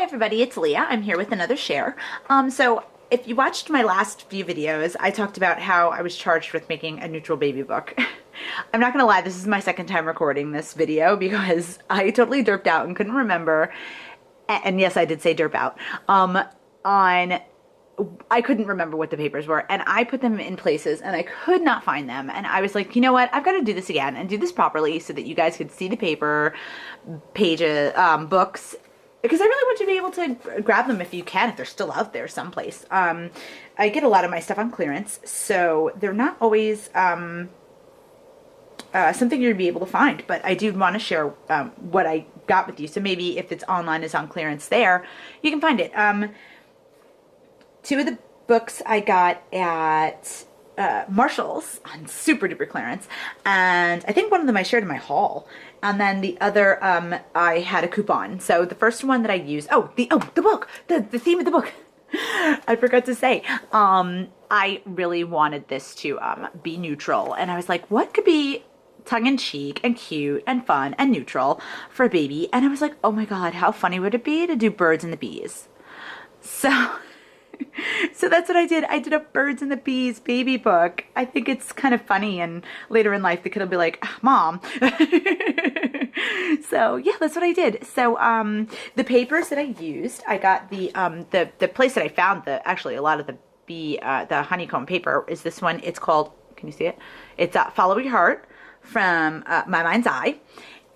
Hi everybody, it's Leah. I'm here with another share. So if you watched my last few videos, I talked about how I was charged with making a neutral baby book. I'm not gonna lie, this is my second time recording this video because I totally derped out and couldn't remember. And yes, I did say derp out. I couldn't remember what the papers were, and I put them in places and I could not find them. And I was like, you know what? I've got to do this again and do this properly so that you guys could see the paper pages, books, because I really want you to be able to grab them if you can, if they're still out there someplace. I get a lot of my stuff on clearance, so they're not always something you're to be able to find, but I do want to share what I got with you. So maybe if it's online, it's on clearance there, you can find it. Two of the books I got at Marshall's on super duper clearance, and I think one of them I shared in my haul, and then the other I had a coupon. So the first one that I used, the book, the theme of the book, I forgot to say, I really wanted this to be neutral, and I was like, what could be tongue-in-cheek and cute and fun and neutral for a baby? And I was like, oh my god, how funny would it be to do birds and the bees? So that's what I did. I did a Birds and the Bees baby book. I think it's kind of funny, and later in life the kid will be like, Mom. So yeah, that's what I did. So the papers that I used, I got the place that I found actually a lot of the honeycomb paper is this one. It's called, can you see it? It's Follow Your Heart from My Mind's Eye.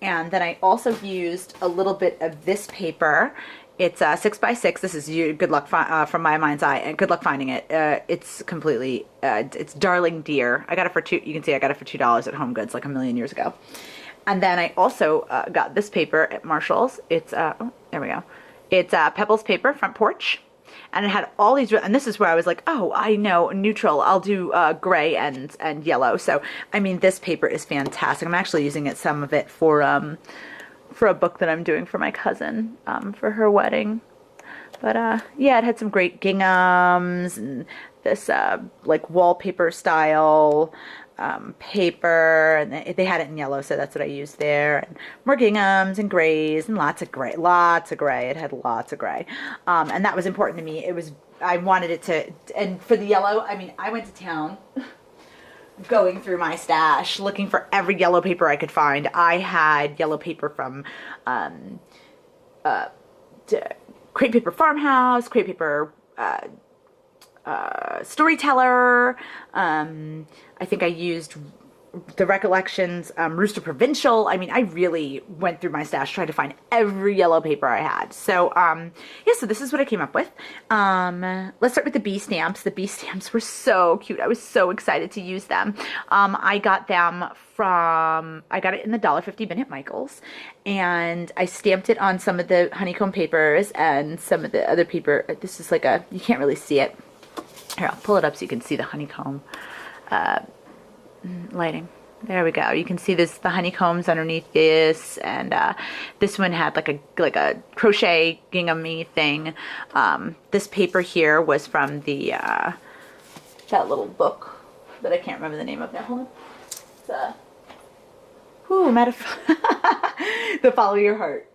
And then I also used a little bit of this paper. It's 6x6. This is good luck from My Mind's Eye, and good luck finding it. It's completely, it's Darling Dear. I got it for $2. You can see I got it for $2 at Home Goods like a million years ago. And then I also got this paper at Marshall's. It's there we go. It's Pebbles paper, front porch, and it had all these. And this is where I was like, oh, I know, neutral. I'll do gray and yellow. So I mean, this paper is fantastic. I'm actually using some of it for a book that I'm doing for my cousin for her wedding. But yeah, it had some great ginghams and this like wallpaper style paper, and they had it in yellow, so that's what I used there. And more ginghams and grays and lots of gray. It had lots of gray, and that was important to me. I wanted it to, and for the yellow, I mean, I went to town going through my stash looking for every yellow paper I could find. I had yellow paper from Crepe Paper Farmhouse, Crepe Paper Storyteller. I think I used the Recollections, Rooster Provincial. I mean, I really went through my stash trying to find every yellow paper I had. So, yeah, so this is what I came up with. Let's start with the bee stamps. The bee stamps were so cute. I was so excited to use them. I got it in the $1.50 bin at Michael's, and I stamped it on some of the honeycomb papers and some of the other paper. This is like you can't really see it. Here, I'll pull it up so you can see the honeycomb lighting. There we go. You can see the honeycombs underneath this, and this one had like a crochet gingham-y thing. This paper here was from that little book that I can't remember the name of now. Hold on. It's the Follow Your Heart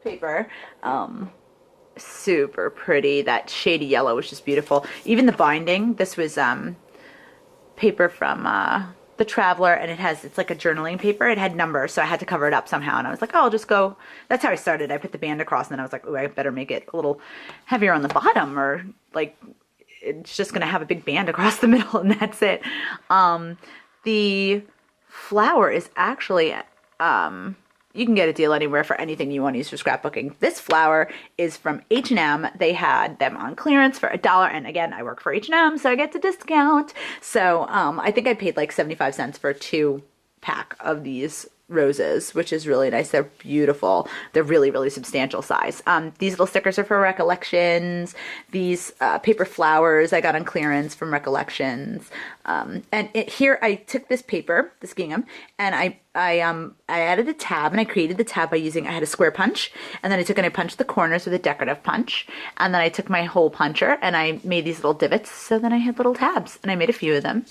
paper. Super pretty. That shady yellow was just beautiful. Even the binding. This was paper from The Traveler, and it's like a journaling paper. It had numbers, so I had to cover it up somehow, and I was like, oh, I'll just go. That's how I started. I put the band across, and then I was like, oh, I better make it a little heavier on the bottom, or like it's just gonna have a big band across the middle, and that's it. The flower is actually you can get a deal anywhere for anything you want to use for scrapbooking. This flower is from H&M. They had them on clearance for $1, and again, I work for H&M, so I get a discount. So I think I paid like 75 cents for a 2-pack of these roses, which is really nice. They're beautiful. They're really, really substantial size. These little stickers are for Recollections. These paper flowers I got on clearance from Recollections. And here I took this paper, this gingham, and I added a tab, and I created the tab by I had a square punch, and then I took and I punched the corners with a decorative punch, and then I took my hole puncher and I made these little divots, so then I had little tabs, and I made a few of them.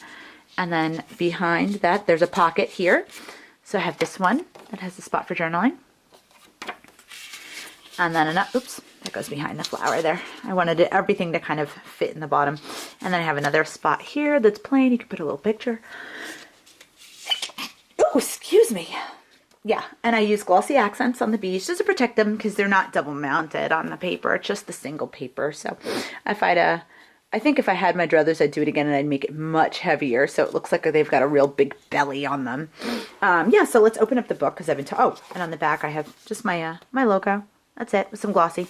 And then behind that, there's a pocket here. So I have this one that has a spot for journaling. And then that goes behind the flower there. I wanted everything to kind of fit in the bottom. And then I have another spot here that's plain. You can put a little picture. Oh, excuse me. Yeah, and I use glossy accents on the bees just to protect them because they're not double mounted on the paper. It's just the single paper. So I think if I had my druthers, I'd do it again and I'd make it much heavier so it looks like they've got a real big belly on them. Yeah, so let's open up the book because I've been and on the back I have just my my logo. That's it, with some glossy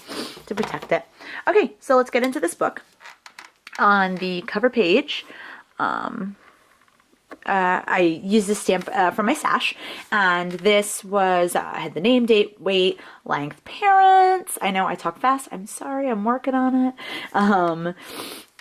to protect it. Okay, so let's get into this book. On the cover page, I used this stamp from my stash, and this was, I had the name, date, weight, length, parents. I know I talk fast. I'm sorry, I'm working on it.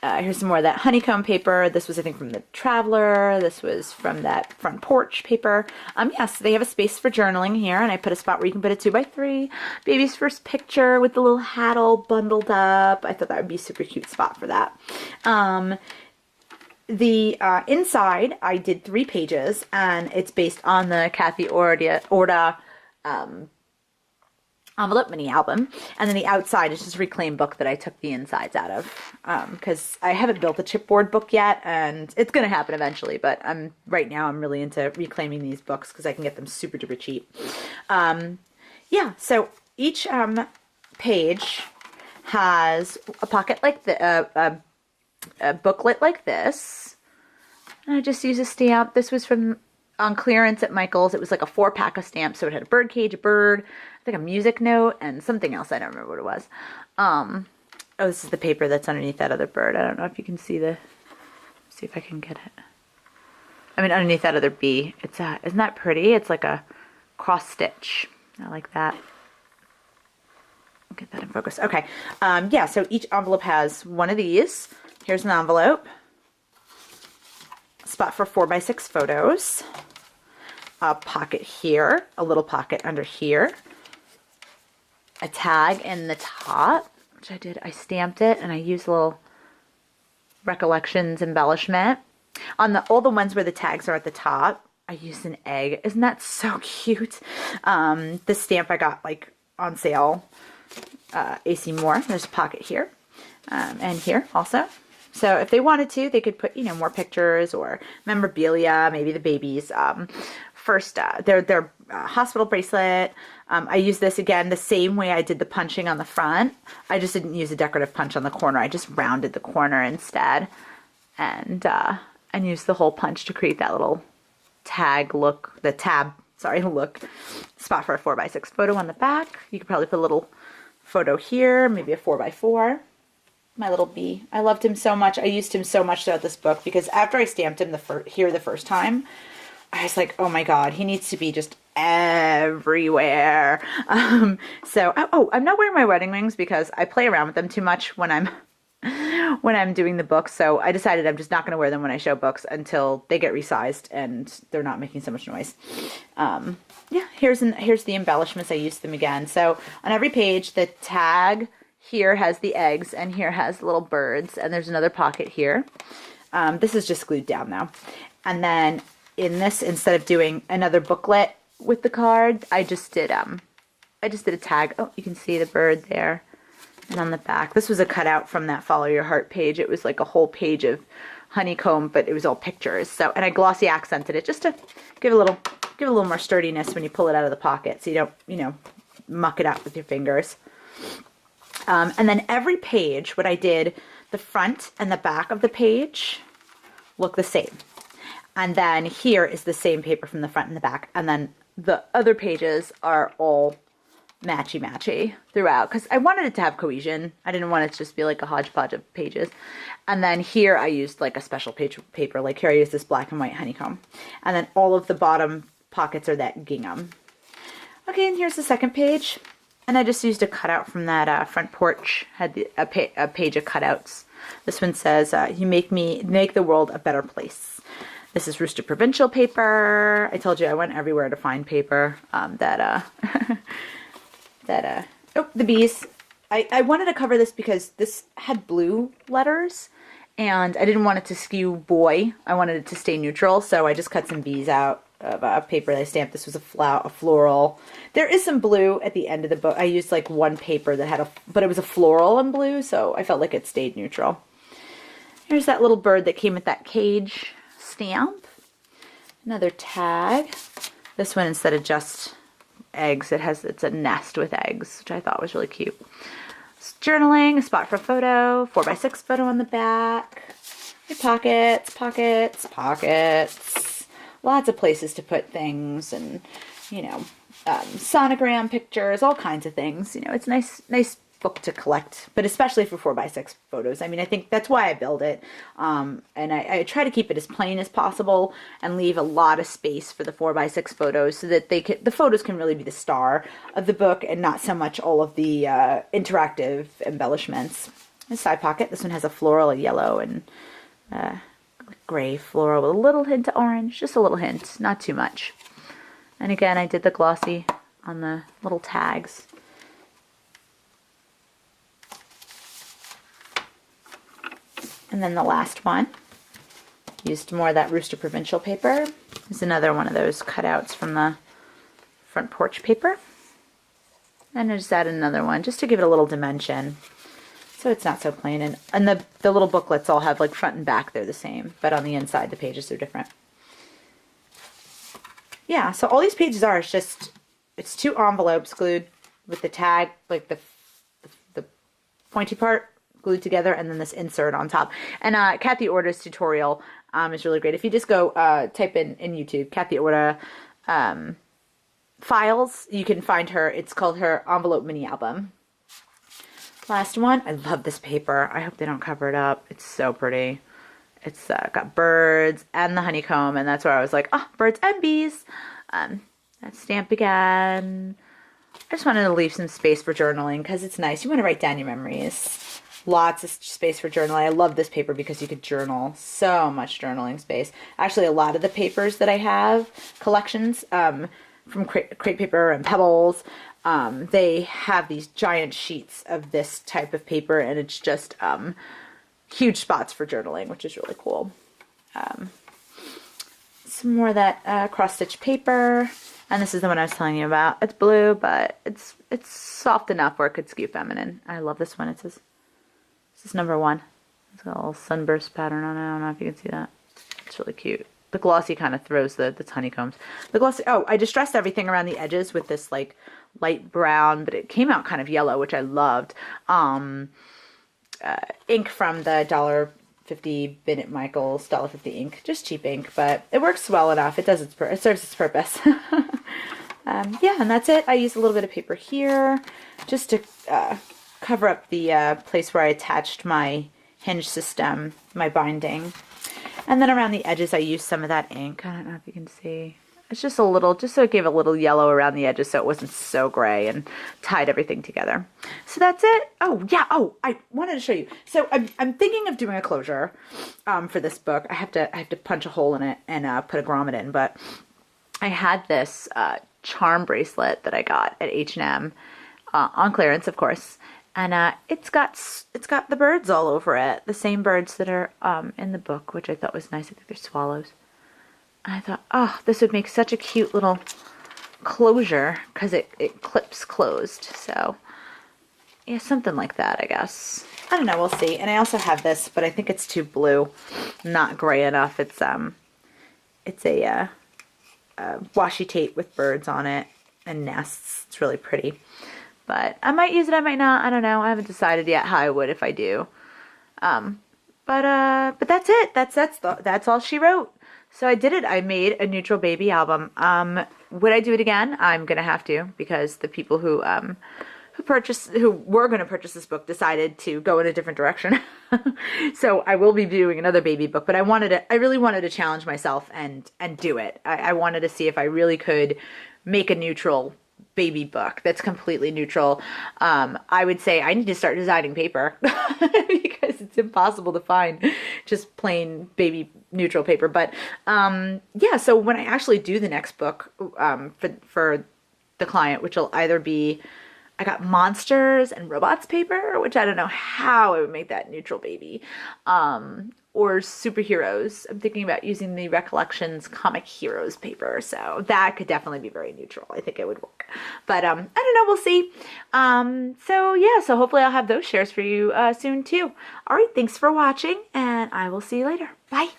Here's some more of that honeycomb paper. This was, I think, from the Traveler. This was from that front porch paper. Yes, they have a space for journaling here, and I put a spot where you can put a 2x3. Baby's first picture with the little hat all bundled up. I thought that would be a super cute spot for that. The inside, I did 3 pages, and it's based on the Kathy Orda envelope mini album. And then the outside is just a reclaimed book that I took the insides out of because I haven't built a chipboard book yet, and it's going to happen eventually, but right now I'm really into reclaiming these books because I can get them super duper cheap. Yeah, so each page has a pocket like a booklet like this, and I just use a stamp. This was on clearance at Michael's. It was like a 4-pack of stamps, so it had a bird cage, a bird, I think a music note, and something else. I don't remember what it was. Oh, this is the paper that's underneath that other bird. I don't know if you can see see if I can get it. I mean, underneath that other bee. It's isn't that pretty? It's like a cross stitch. I like that. Get that in focus. Okay. Yeah, so each envelope has one of these. Here's an envelope. A spot for 4x6 photos. A pocket here. A little pocket under here. A tag in the top, which I did. I stamped it and I used a little recollections embellishment. On all the ones where the tags are at the top, I used an egg. Isn't that so cute? The stamp I got like on sale. AC Moore. There's a pocket here and here also. So if they wanted to, they could put, more pictures or memorabilia, maybe the baby's first, their hospital bracelet. I used this again the same way I did the punching on the front. I just didn't use a decorative punch on the corner. I just rounded the corner instead and used the hole punch to create that little look spot for a 4x6 photo on the back. You could probably put a little photo here, maybe a 4x4. My little bee. I loved him so much. I used him so much throughout this book because after I stamped him the first time, I was like, oh my God, he needs to be just everywhere. So, I'm not wearing my wedding rings because I play around with them too much when I'm doing the book. So I decided I'm just not going to wear them when I show books until they get resized and they're not making so much noise. Yeah, here's the embellishments. I used them again. So on every page, the tag here has the eggs and here has little birds, and there's another pocket here. This is just glued down though. And then in this, instead of doing another booklet with the card, I just did a tag. Oh, you can see the bird there. And on the back, this was a cutout from that Follow Your Heart page. It was like a whole page of honeycomb, but it was all pictures. So, and I glossy accented it just to give a little more sturdiness when you pull it out of the pocket, so you don't, muck it up with your fingers. And then every page, what I did, the front and the back of the page look the same. And then here is the same paper from the front and the back. And then the other pages are all matchy throughout because I wanted it to have cohesion. I didn't want it to just be like a hodgepodge of pages. And then here I used like a special paper. Like here I used this black and white honeycomb. And then all of the bottom pockets are that gingham. Okay, and here's the second page. And I just used a cutout from that front porch. Had a page of cutouts. This one says, "You make the world a better place." This is Rooster Provincial paper. I told you I went everywhere to find paper. The bees. I wanted to cover this because this had blue letters, and I didn't want it to skew boy. I wanted it to stay neutral, so I just cut some bees out of paper that I stamped. This was a floral. There is some blue at the end of the book. I used like one paper that had but it was a floral and blue, so I felt like it stayed neutral. Here's that little bird that came with that cage stamp. Another tag. This one, instead of just eggs, it's a nest with eggs, which I thought was really cute. It's journaling, a spot for a photo, 4x6 photo on the back. Pockets, pockets, pockets. Lots of places to put things, and sonogram pictures, all kinds of things. It's a nice book to collect, but especially for 4x6 photos. I mean, I think that's why I build it. And I try to keep it as plain as possible and leave a lot of space for the 4x6 photos so that the photos can really be the star of the book and not so much all of the interactive embellishments. A side pocket. This one has a floral, a yellow, and gray floral with a little hint of orange. Just a little hint, not too much. And again, I did the glossy on the little tags. And then the last one, used more of that Rooster Provincial paper. There's another one of those cutouts from the front porch paper. And I just added another one just to give it a little dimension, so it's not so plain. And the little booklets all have like front and back, they're the same, but on the inside the pages are different. Yeah, so all these pages are, it's two envelopes glued with the tag, like the pointy part glued together, and then this insert on top. And Kathy Orta's tutorial is really great. If you just go type in YouTube Kathy Orta files, you can find her. It's called her envelope mini album. Last one. I love this paper. I hope they don't cover it up. It's so pretty. It's got birds and the honeycomb, and that's where I was like, oh, birds and bees. That stamp again. I just wanted to leave some space for journaling because it's nice. You want to write down your memories. Lots of space for journaling. I love this paper because you could journal. So much journaling space. Actually, a lot of the papers that I have, collections, from crepe paper and Pebbles, they have these giant sheets of this type of paper, and it's just huge spots for journaling, which is really cool. Some more of that cross-stitch paper, and this is the one I was telling you about. It's blue, but it's soft enough where it could skew feminine. I love this one. This is number 1. It's got a little sunburst pattern on it. I don't know if you can see that. It's really cute. The glossy kind of throws the honeycombs. The glossy, I distressed everything around the edges with this like light brown, but it came out kind of yellow, which I loved. Ink from the $1.50 Bennett Michaels $1.50 ink, just cheap ink, but it works well enough. It does it serves its purpose. Yeah, and that's it. I used a little bit of paper here just to cover up the place where I attached my hinge system, my binding. And then around the edges I used some of that ink. I don't know if you can see. It's just a little, just so it gave a little yellow around the edges so it wasn't so gray, and tied everything together. So that's it. Oh, yeah. Oh, I wanted to show you. So I'm thinking of doing a closure for this book. I have to punch a hole in it and put a grommet in, but I had this charm bracelet that I got at H&M on clearance, of course. And it's got the birds all over it, the same birds that are in the book, which I thought was nice. I think they're swallows. And I thought, oh, this would make such a cute little closure because it clips closed. So yeah, something like that, I guess. I don't know. We'll see. And I also have this, but I think it's too blue, not gray enough. It's a washi tape with birds on it and nests. It's really pretty. But I might use it, I might not. I don't know. I haven't decided yet how I would if I do. But that's it. That's all she wrote. So I did it. I made a neutral baby album. Would I do it again? I'm gonna have to, because the people who were gonna purchase this book decided to go in a different direction. So I will be doing another baby book. But I really wanted to challenge myself and do it. I wanted to see if I really could make a neutral baby book that's completely neutral. I would say I need to start designing paper because it's impossible to find just plain baby neutral paper. But yeah, so when I actually do the next book for the client, which will either be I got monsters and robots paper, which I don't know how I would make that neutral baby. Or superheroes. I'm thinking about using the Recollections Comic Heroes paper, so that could definitely be very neutral. I think it would work, but I don't know. We'll see. So yeah, so hopefully I'll have those shares for you soon too. All right, thanks for watching, and I will see you later. Bye.